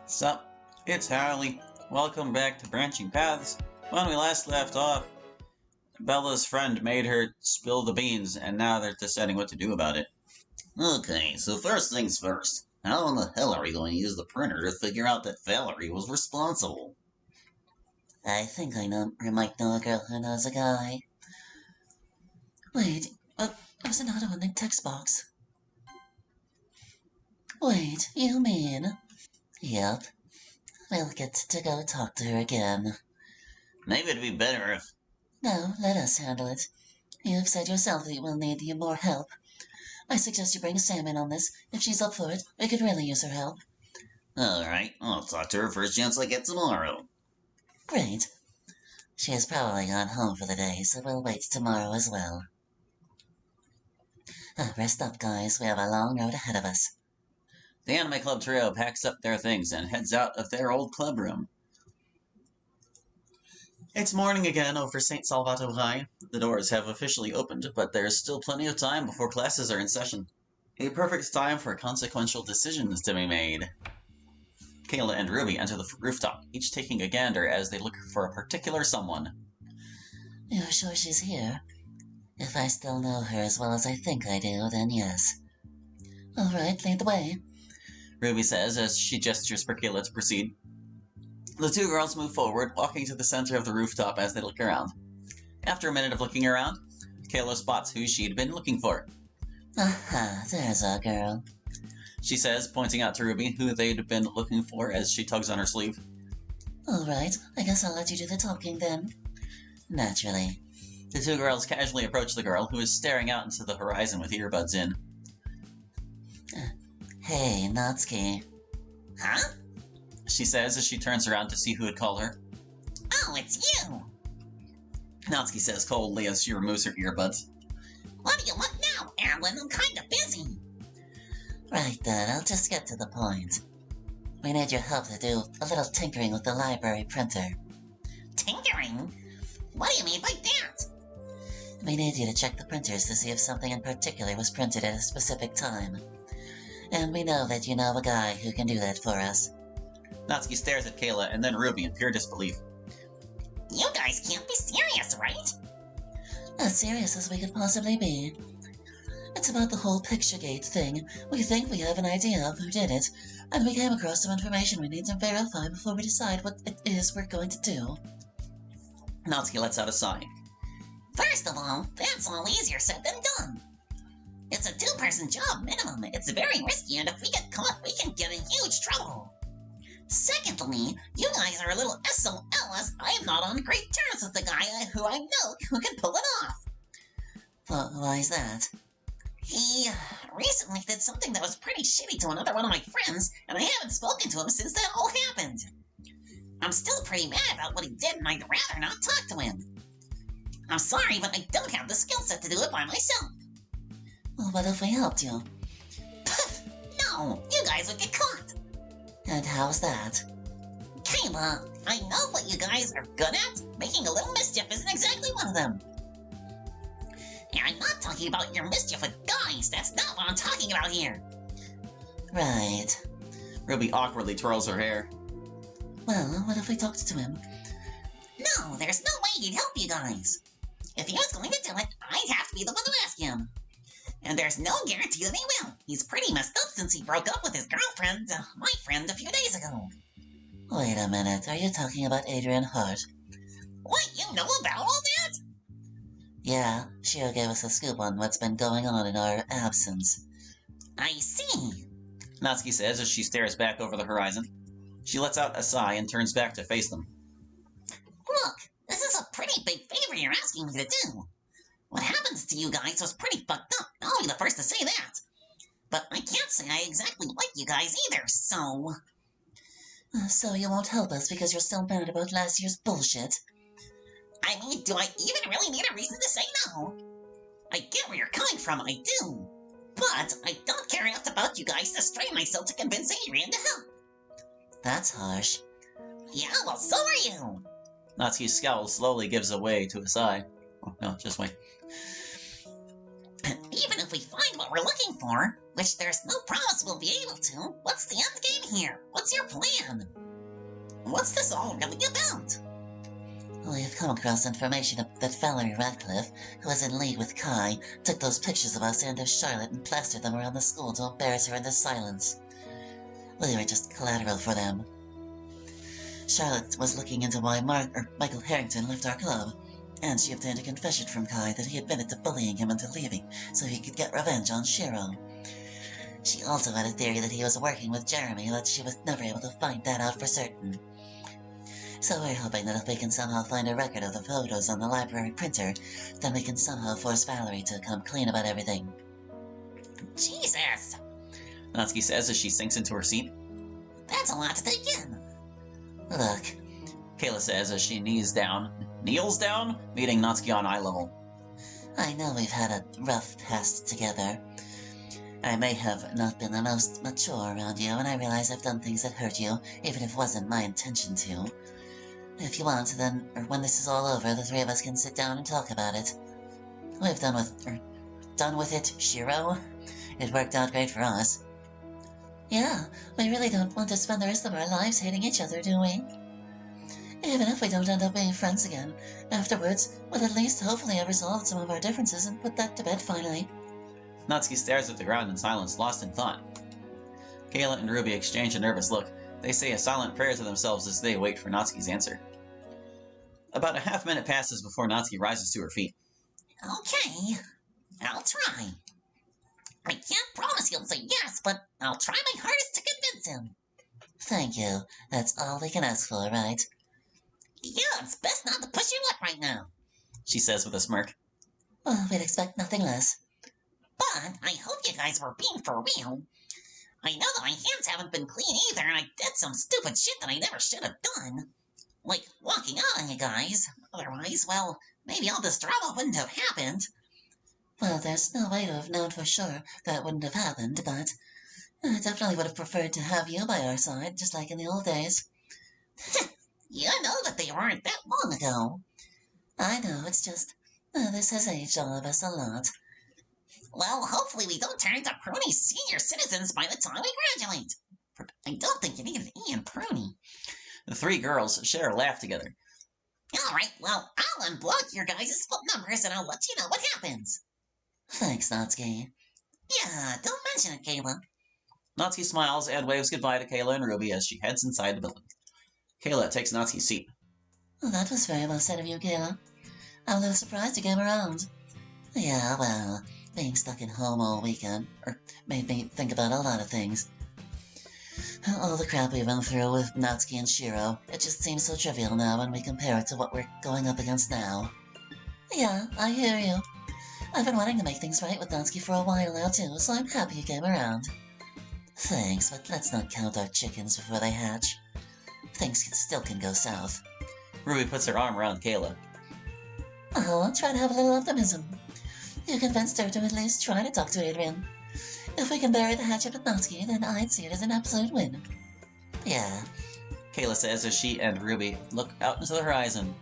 Sup, it's Harley. Welcome back to Branching Paths. When we last left off, Bella's friend made her spill the beans, and now they're deciding what to do about it. Okay, so first things first. How in the hell are we going to use the printer to figure out that Valerie was responsible? I think I might know a girl who knows a guy. Wait, there's an auto in the text box. Wait, you mean? Yep. We'll get to go talk to her again. Maybe it'd be better if... No, let us handle it. You've said yourself that you will need more help. I suggest you bring Sam in on this. If she's up for it, we could really use her help. Alright, I'll talk to her first chance I get tomorrow. Great. She has probably gone home for the day, so we'll wait tomorrow as well. Rest up, guys. We have a long road ahead of us. The Anime Club trio packs up their things and heads out of their old club room. It's morning again over St. Salvato High. The doors have officially opened, but there's still plenty of time before classes are in session. A perfect time for consequential decisions to be made. Kayla and Ruby enter the rooftop, each taking a gander as they look for a particular someone. You're sure she's here? If I still know her as well as I think I do, then yes. All right, lead the way, Ruby says as she gestures for Kayla to proceed. The two girls move forward, walking to the center of the rooftop as they look around. After a minute of looking around, Kayla spots who she'd been looking for. Aha, there's our girl, she says, pointing out to Ruby who they'd been looking for as she tugs on her sleeve. All right, I guess I'll let you do the talking then. Naturally. The two girls casually approach the girl, who is staring out into the horizon with earbuds in. Hey, Natsuki. Huh? She says as she turns around to see who would call her. Oh, it's you! Natsuki says coldly as she removes her earbuds. What do you want now, Alan? I'm kinda busy. Right then, I'll just get to the point. We need your help to do a little tinkering with the library printer. Tinkering? What do you mean by that? We need you to check the printers to see if something in particular was printed at a specific time. And we know that you know a guy who can do that for us. Natsuki stares at Kayla and then Ruby in pure disbelief. You guys can't be serious, right? As serious as we could possibly be. It's about the whole Picturegate thing. We think we have an idea of who did it, and we came across some information we need to verify before we decide what it is we're going to do. Natsuki lets out a sigh. First of all, that's all easier said than done. It's a two-person job minimum. It's very risky, and if we get caught, we can get in huge trouble. Secondly, you guys are a little SOL as I am not on great terms with the guy who I know who can pull it off. Why is that? He recently did something that was pretty shitty to another one of my friends, and I haven't spoken to him since that all happened. I'm still pretty mad about what he did, and I'd rather not talk to him. I'm sorry, but I don't have the skill set to do it by myself. Well, what if we helped you? No, you guys would get caught. And how's that? Kayla, I know what you guys are good at. Making a little mischief isn't exactly one of them. And I'm not talking about your mischief with guys. That's not what I'm talking about here. Right. Ruby awkwardly twirls her hair. Well, what if we talked to him? No, there's no way he'd help you guys. If he was going to do it, I'd have to be the one to ask him. And there's no guarantee that he will. He's pretty messed up since he broke up with his girlfriend, my friend, a few days ago. Wait a minute, are you talking about Adrien Hart? What, you know about all that? Yeah, Shio gave us a scoop on what's been going on in our absence. I see. Natsuki says as she stares back over the horizon. She lets out a sigh and turns back to face them. Look, this is a pretty big favor you're asking me to do. What happens to you guys was pretty fucked up. I'll be the first to say that. But I can't say I exactly like you guys either, so... So you won't help us because you're still mad about last year's bullshit? I mean, do I even really need a reason to say no? I get where you're coming from, I do. But I don't care enough about you guys to strain myself to convince Adrien to help. That's harsh. Yeah, well, so are you. Natsuki's scowl slowly gives way to a sigh. Oh, no, just wait. Even if we find what we're looking for, which there's no promise we'll be able to, what's the end game here? What's your plan? What's this all really about? We have come across information that Valerie Radcliffe, who was in league with Kai, took those pictures of us and of Charlotte and plastered them around the school to embarrass her into silence. We were just collateral for them. Charlotte was looking into why Michael Harrington left our club, and she obtained a confession from Kai that he admitted to bullying him into leaving so he could get revenge on Shiro. She also had a theory that he was working with Jeremy, but she was never able to find that out for certain. So we're hoping that if we can somehow find a record of the photos on the library printer, then we can somehow force Valerie to come clean about everything. Jesus! Natsuki says as she sinks into her seat. That's a lot to take in. Look, Kayla says as she kneels down, meeting Natsuki on eye level. I know we've had a rough past together. I may have not been the most mature around you, and I realize I've done things that hurt you, even if it wasn't my intention to. If you want, then, or when this is all over, the three of us can sit down and talk about it. We've done with it, Shiro. It worked out great for us. Yeah, we really don't want to spend the rest of our lives hating each other, do we? Even if we don't end up being friends again, afterwards, we'll at least hopefully have resolved some of our differences and put that to bed finally. Natsuki stares at the ground in silence, lost in thought. Kayla and Ruby exchange a nervous look. They say a silent prayer to themselves as they wait for Natsuki's answer. About a half-minute passes before Natsuki rises to her feet. Okay, I'll try. I can't promise he'll say yes, but I'll try my hardest to convince him. Thank you. That's all we can ask for, right? Yeah, it's best not to push your luck right now. She says with a smirk. Well, we'd expect nothing less. But I hope you guys were being for real. I know that my hands haven't been clean either, and I did some stupid shit that I never should have done. Like walking out on you guys. Otherwise, well, maybe all this drama wouldn't have happened. Well, there's no way to have known for sure that wouldn't have happened, but I definitely would have preferred to have you by our side, just like in the old days. You know that they weren't that long ago. I know, it's just, this has aged all of us a lot. Well, hopefully we don't turn into pruny senior citizens by the time we graduate. I don't think you need an E in pruny. The three girls share a laugh together. Alright, well, I'll unblock your guys' phone numbers and I'll let you know what happens. Thanks, Natsuki. Yeah, don't mention it, Kayla. Natsuki smiles and waves goodbye to Kayla and Ruby as she heads inside the building. Kayla takes Natsuki's seat. Well, that was very well said of you, Kayla. I'm a little surprised you came around. Yeah, well, being stuck at home all weekend made me think about a lot of things. All the crap we've been through with Natsuki and Shiro, it just seems so trivial now when we compare it to what we're going up against now. Yeah, I hear you. I've been wanting to make things right with Natsuki for a while now too, so I'm happy you came around. Thanks, but let's not count our chickens before they hatch. Things still can go south. Ruby puts her arm around Kayla. Oh, I'll try to have a little optimism. You convinced her to at least try to talk to Adrien. If we can bury the hatchet with Natsuki, then I'd see it as an absolute win. Yeah, Kayla says as she and Ruby look out into the horizon.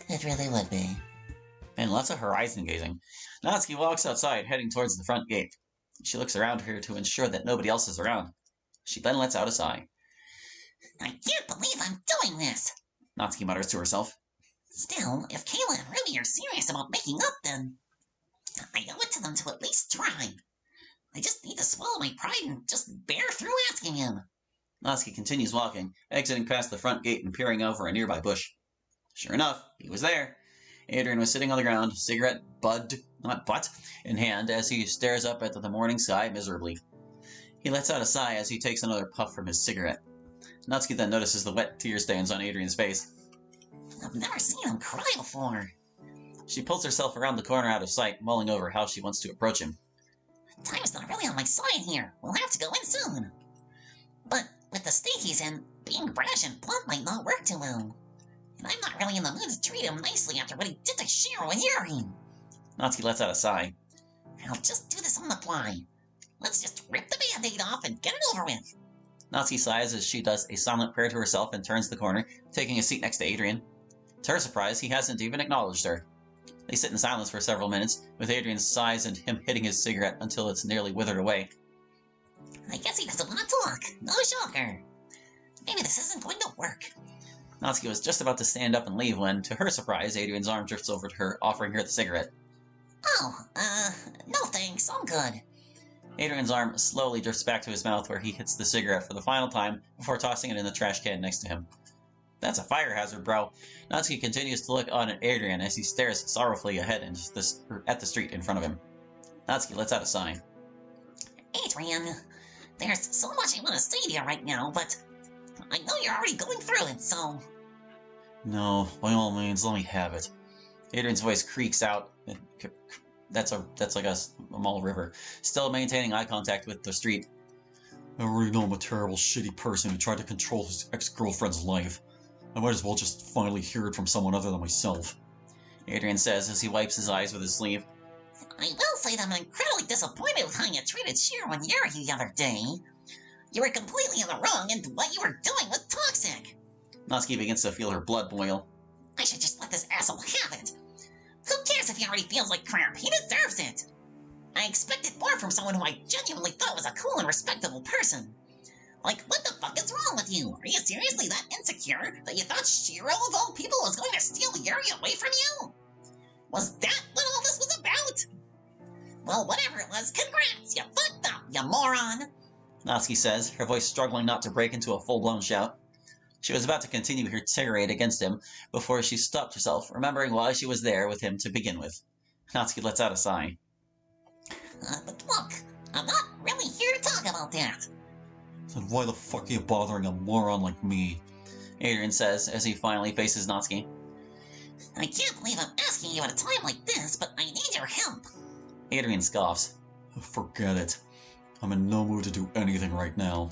it really would be. And lots of horizon gazing. Natsuki walks outside, heading towards the front gate. She looks around her to ensure that nobody else is around. She then lets out a sigh. I can't believe I'm doing this. Natsuki mutters to herself. Still, if Kayla and Ruby are serious about making up, then I owe it to them to at least try. I just need to swallow my pride and just bear through asking him. Natsuki continues walking, exiting past the front gate and peering over a nearby bush. Sure enough, he was there. Adrien was sitting on the ground, cigarette butt, in hand as he stares up at the morning sky miserably. He lets out a sigh as he takes another puff from his cigarette. Natsuki then notices the wet tear stains on Adrien's face. I've never seen him cry before. She pulls herself around the corner out of sight, mulling over how she wants to approach him. Time's not really on my side here. We'll have to go in soon. But with the state he's in, being brash and blunt might not work too well. And I'm not really in the mood to treat him nicely after what he did to Shiro and Yuri. Natsuki lets out a sigh. I'll just do this on the fly. Let's just rip the band-aid off and get it over with. Natsuki sighs as she does a silent prayer to herself and turns the corner, taking a seat next to Adrien. To her surprise, he hasn't even acknowledged her. They sit in silence for several minutes, with Adrien's sighs and him hitting his cigarette until it's nearly withered away. I guess he doesn't want to talk. No shocker. Maybe this isn't going to work. Natsuki was just about to stand up and leave when, to her surprise, Adrien's arm drifts over to her, offering her the cigarette. Oh, no thanks, I'm good. Adrien's arm slowly drifts back to his mouth where he hits the cigarette for the final time before tossing it in the trash can next to him. That's a fire hazard, bro. Natsuki continues to look on at Adrien as he stares sorrowfully ahead at the street in front of him. Natsuki lets out a sigh. Adrien, there's so much I want to say to you right now, but I know you're already going through it, so... No, by all means, let me have it. Adrien's voice creaks out. That's like a small river. Still maintaining eye contact with the street. I already know I'm a terrible, shitty person who tried to control his ex-girlfriend's life. I might as well just finally hear it from someone other than myself. Adrien says as he wipes his eyes with his sleeve. I will say that I'm incredibly disappointed with how you treated Shiro and Yuri the other day. You were completely in the wrong, and what you were doing was toxic. Natsuki begins to feel her blood boil. I should just let this asshole have it. Who cares if he already feels like crap? He deserves it. I expected more from someone who I genuinely thought was a cool and respectable person. Like, what the fuck is wrong with you? Are you seriously that insecure that you thought Shiro of all people was going to steal Yuri away from you? Was that what all this was about? Well, whatever it was, congrats! You fucked up, you moron! Natsuki says, her voice struggling not to break into a full-blown shout. She was about to continue her tirade against him before she stopped herself, remembering why she was there with him to begin with. Natsuki lets out a sigh. But look, I'm not really here to talk about that. Then why the fuck are you bothering a moron like me? Adrien says as he finally faces Natsuki. I can't believe I'm asking you at a time like this, but I need your help. Adrien scoffs. Forget it. I'm in no mood to do anything right now.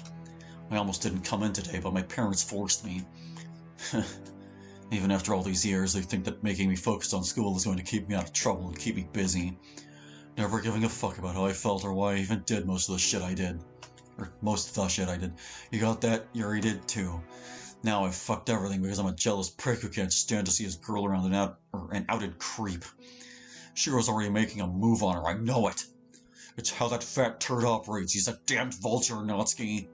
I almost didn't come in today, but my parents forced me. Even after all these years, they think that making me focus on school is going to keep me out of trouble and keep me busy. Never giving a fuck about how I felt or why I even did most of the shit I did. Or most of the shit I did. You got that? Yuri did too. Now I've fucked everything because I'm a jealous prick who can't stand to see his girl around an outed creep. Shiro's already making a move on her, I know it. It's how that fat turd operates. He's a damned vulture, Natsuki.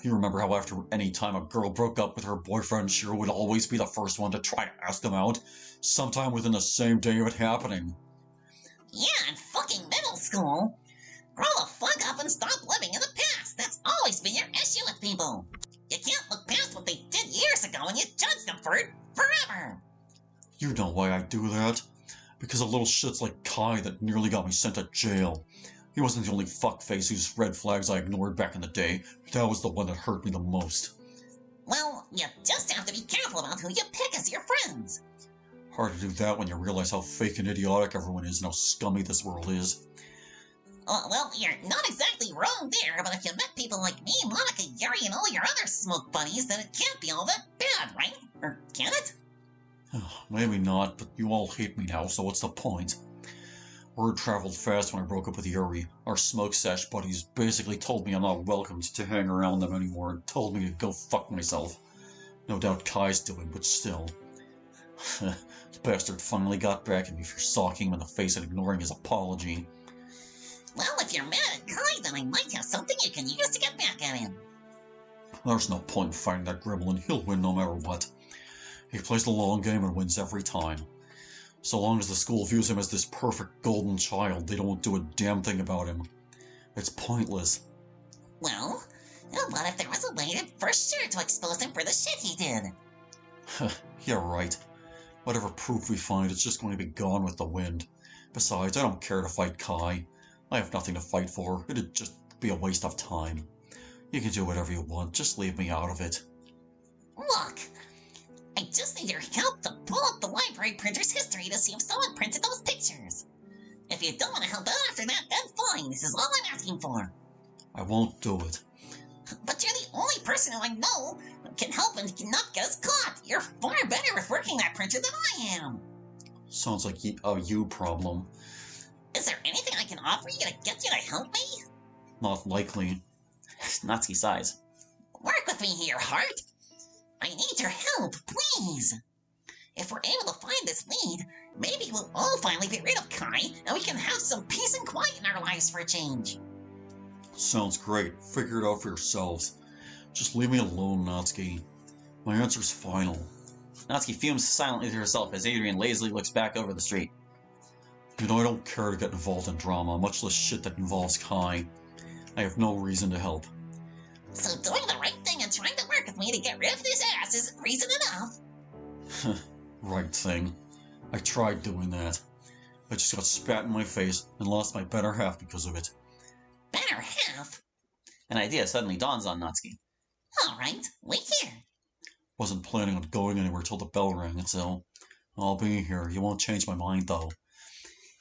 You remember how after any time a girl broke up with her boyfriend, Shiro would always be the first one to try to ask him out, sometime within the same day of it happening. Yeah, in fucking middle school. Grow the fuck up and stop living in the past. That's always been your issue with people. You can't look past what they did years ago and you judge them for it forever. You know why I do that. Because of little shits like Kai that nearly got me sent to jail. He wasn't the only fuckface whose red flags I ignored back in the day. That was the one that hurt me the most. Well, you just have to be careful about who you pick as your friends. Hard to do that when you realize how fake and idiotic everyone is and how scummy this world is. Well, you're not exactly wrong there, but if you met people like me, Monica, Yuri, and all your other smoke buddies, then it can't be all that bad, right? Or can it? Maybe not, but you all hate me now, so what's the point? Word traveled fast when I broke up with Yuri. Our smoke sesh buddies basically told me I'm not welcome to hang around them anymore and told me to go fuck myself. No doubt Kai's doing, but still. The bastard finally got back at me for socking him in the face and ignoring his apology. Well, if you're mad at Kai, then I might have something you can use to get back at him. There's no point in fighting that gremlin. He'll win no matter what. He plays the long game and wins every time. So long as the school views him as this perfect golden child, they don't do a damn thing about him. It's pointless. Well, what if there was a way for sure to expose him for the shit he did? Yeah, right. Whatever proof we find, it's just going to be gone with the wind. Besides, I don't care to fight Kai. I have nothing to fight for. It'd just be a waste of time. You can do whatever you want, just leave me out of it. Look, I just need your help to pull up the library printer's history to see if someone printed those pictures. If you don't want to help out after that, then fine. This is all I'm asking for. I won't do it. But you're the only person who I know can help and not get us caught. You're far better with working that printer than I am. Sounds like a you problem. Is there anything I can offer you to get you to help me? Not likely. Natsuki sighs. Work with me here, Heart. I need your help, please. If we're able to find this lead, maybe we'll all finally get rid of Kai, and we can have some peace and quiet in our lives for a change. Sounds great. Figure it out for yourselves. Just leave me alone, Natsuki. My answer's final. Natsuki fumes silently to herself as Adrien lazily looks back over the street. I don't care to get involved in drama, much less shit that involves Kai. I have no reason to help. So doing the right thing and trying to work with me to get rid of this ass isn't reason enough? Right thing. I tried doing that. I just got spat in my face and lost my better half because of it. Better half? An idea suddenly dawns on Natsuki. Alright, wait here. Wasn't planning on going anywhere till the bell rang, so I'll be here. You won't change my mind, though.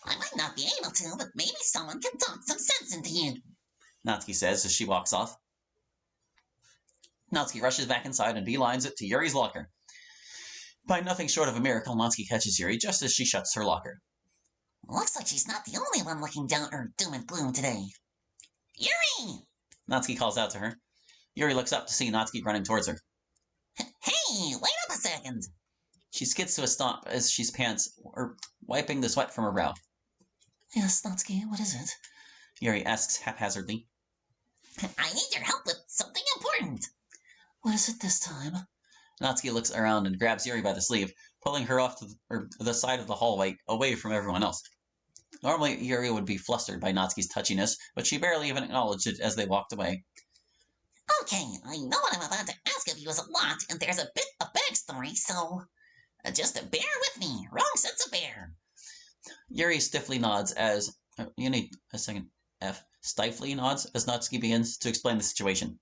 I might not be able to, but maybe someone can talk some sense into you. Natsuki says as she walks off. Natsuki rushes back inside and beelines it to Yuri's locker. By nothing short of a miracle, Natsuki catches Yuri just as she shuts her locker. Looks like she's not the only one looking down her doom and gloom today. Yuri! Natsuki calls out to her. Yuri looks up to see Natsuki running towards her. Hey, wait up a second. She skids to a stomp as she's wiping the sweat from her brow. Yes, Natsuki, what is it? Yuri asks haphazardly. I need your help with something important. What is it this time? Natsuki looks around and grabs Yuri by the sleeve, pulling her off to the side of the hallway, away from everyone else. Normally, Yuri would be flustered by Natsuki's touchiness, but she barely even acknowledged it as they walked away. Okay, I know what I'm about to ask of you is a lot, and there's a bit of backstory, so just bear with me. Wrong sense of bear. Yuri stiffly nods as... you need a second. Stifly nods as Natsuki begins to explain the situation.